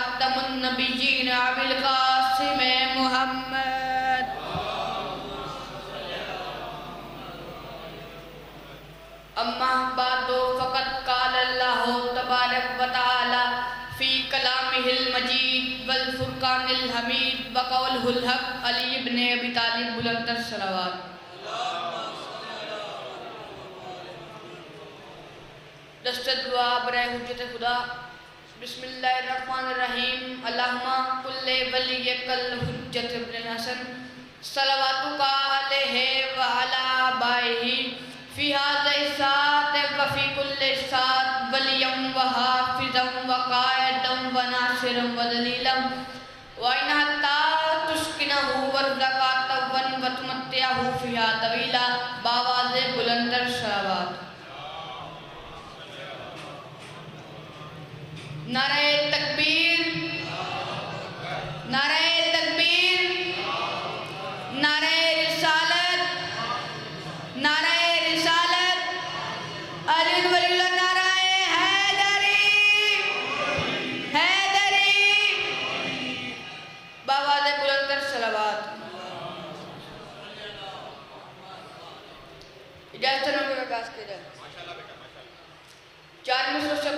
خاتم النبیین ابی القاسم محمد. اما بعد فقد قال اللہ تبارک و تعالی فی کلامہ المجید والفرقان الحمید وقولہ الحق. علی ابن ابی طالب بلندتر صلوات. دست دعا برائے حجت خدا. بسم اللہ الرحمن الرحیم. اللہم کل ولیک الحجت ابن الحسن صلواتک علیہ وعلی آبائہ فی هذا الساعة وفی کل ساعة ولیم وحافظا وقائدا وناصرا ودلیلا وإن حتی تسکنہ ورزقات وتمتعہ فیہا طویلا. باواز بلندر صلوات. نعرہ تکبیر، نعرہ تکبیر، نعرہ رسالت، نعرہ رسالت. علی ولی اللہ. نعرہ حیدری، حیدری. باواز بلندر صلوات. اجازت نوکر کا آغاز کیا جائے. 4 مصروں سے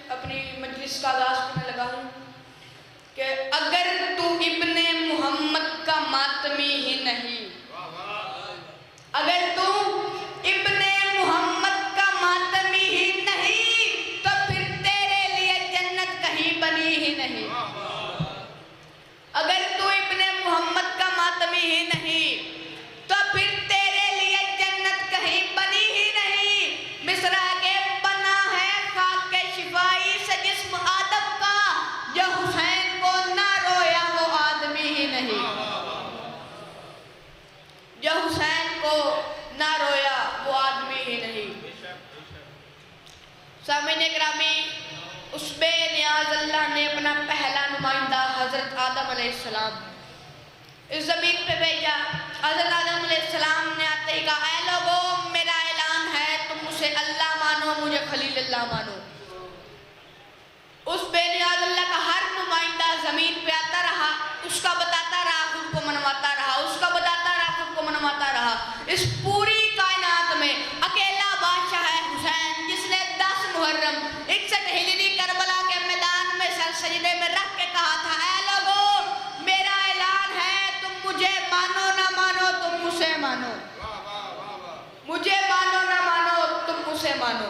اپنی مجلس کا آغاز کرنے لگا ہوں کہ اگر تو ابن محمد کا ماتمی ہی نہیں، اگر تو ابن محمد کا ماتمی ہی نہیں تو پھر تیرے لیے جنت کہیں بنی ہی نہیں. اگر تو ابن محمد کا ماتمی ہی نہیں تو پھر تیرے لیے جنت کہیں بنی ہی نہیں. مصرع کے بنا ہے خاک شفائی سے جسم آدم کا، جو حسین کو نہ رویا وہ آدمی ہی نہیں. جو حسین کو نہ رویا وہ آدمی ہی نہیں. سامعین گرامی، اس بے نیاز اللہ نے اپنا پہلا نمائندہ حضرت آدم علیہ السلام اس زمین پہ بھیجا. حضرت آدم علیہ السلام نے آتے ہی کہا اے لوگوں میرا اعلان ہے تم مجھے اللہ مانو، مجھے خلیل اللہ مانو. اس بے نیاز اللہ کا ہر نمائندہ زمین پہ آتا رہا، اس کا بتاتا رہا، خود کو منواتا رہا، اس کا بتاتا رہا، خود کو منواتا رہا. اس پوری کائنات میں اکیلا بادشاہ ہے حسین، جس نے 10 محرم 61 ہجری کربلا کے میدان میں سر سجدے میں رکھ کے کہا تھا اے لوگوں میرا اعلان ہے تم مجھے مانو نہ مانو تم مجھے مانو، مجھے مانو نہ مانو تم مجھے مانو.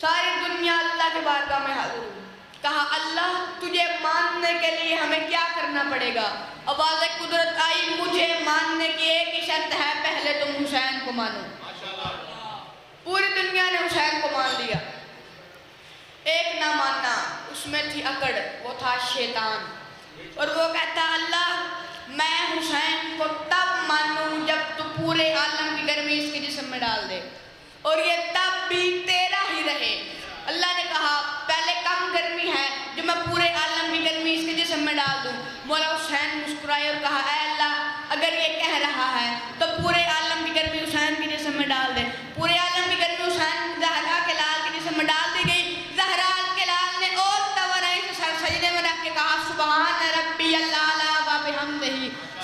ساری دنیا اللہ کے بارگاہ میں حاضر ہوئی. کہا اللہ تجھے ماننے کے لیے ہمیں کیا کرنا پڑے گا؟ آواز قدرت آئی مجھے ماننے کی ایک ہی شرط ہے، پہلے تم حسین کو مانو. پوری دنیا نے حسین کو مان لیا. ایک نہ ماننا، اس میں تھی اکڑ، وہ تھا شیطان. اور وہ کہتا اللہ میں حسین کو تب مانوں جب تو پورے عالم کی گرمی اس کے جسم میں ڈال دے، اور یہ تب بھی تیرا ہی رہے. اللہ نے کہا پہلے کم گرمی ہے جو میں پورے عالم کی گرمی اس کے جسم میں ڈال دوں. مولا حسین مسکرائے اور کہا اے اللہ اگر یہ کہہ رہا ہے تو پورے عالم کی گرمی حسین کے جسم میں ڈال دے. پورے عالم کی گرمی حسین زہرا کے لال کے جسم میں ڈال دی گئی. زہرا کے لال نے اور تورئی سے سر سجدے میں رکھ کے کہا سبحان ربی العلی و بحمدہ،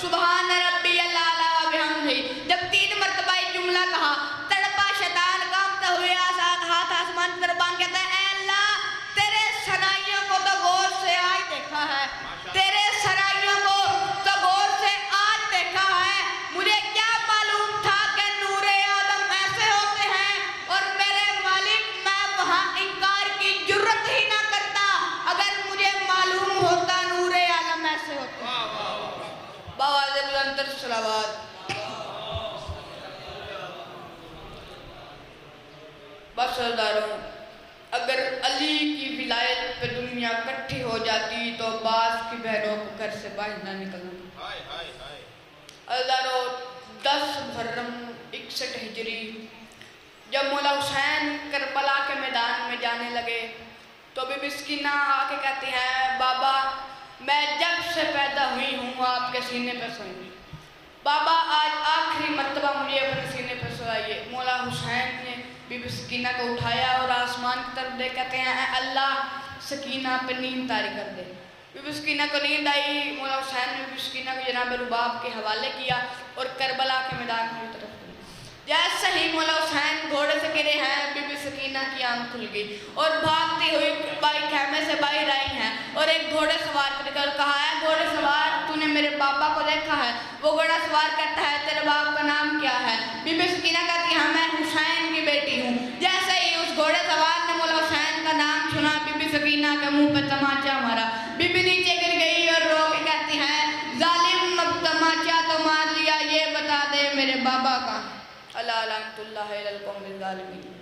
سبحان ربی العلی و بحمدہ. جب 3 مرتبہ یہ جملہ کہا تڑپا شیطان کانپتا ہوئے ہاتھ آسمان پر بان کہتا ہے اے اللہ تیرے سرائیوں کو تو غور سے آج دیکھا ہے، تیرے سرائیوں کو تو غور سے آج دیکھا ہے. مجھے کیا معلوم تھا کہ نور آدم ایسے ہوتے ہیں، اور میرے مالک میں وہاں انکار کی جرت ہی نہ کرتا اگر مجھے معلوم ہوتا نور عالم ایسے ہوتے ہیں. باواز بلندر صلوات. بس سرداروں اگر علی کی ولایت پہ دنیا کٹھی ہو جاتی تو باز کی بہنوں کو گھر سے باہر نہ نکلنا. سرداروں 10 محرم 61 ہجری جب مولا حسین کربلا کے میدان میں جانے لگے تو بی بی سکینہ آ کے کہتی ہیں بابا میں جب سے پیدا ہوئی ہوں آپ کے سینے پہ سوئی ہوں، بابا آج آخری مرتبہ مجھے اپنے سینے پہ سوائیے. مولا حسین نے بی بی سکینہ کو اٹھایا اور آسمان کی طرف دیکھ کہتے ہیں اے اللہ سکینہ پہ نیند طاری کر دے۔ بی بی سکینہ کو نیند آئی، مولا حسین نے بی بی سکینہ کو جناب رباب کے حوالے کیا اور کربلا کے میدان کی طرف گئی۔ جیسے ہی مولا حسین گھوڑے سے گرے ہیں، بی بی سکینہ کی آنکھ کھل گئی اور بھاگتی ہوئی بائی خیمے سے باہر آئی ہیں اور ایک گھوڑے سوار کر کہا ہے، گھوڑے سوار تو نے میرے پاپا کو دیکھا ہے؟ وہ گھوڑا سوار کہتا ہے تیرے باپ کا نام کیا ہے؟ بی بی سکینہ کہتی ہے میں حسین کی بیٹی ہوں۔ جیسے ہی اس گھوڑے سوار نے مولا حسین کا نام سنا، بی بی سکینہ کے منہ پہ تماچا مارا۔ بی بی نیچے گر گئی اور رو کے کہتی ہے ظالم اب تماچا تو مار لیا، یہ بتا دے میرے بابا کا۔ اللہ لعنت اللہ علی القوم الظالمین۔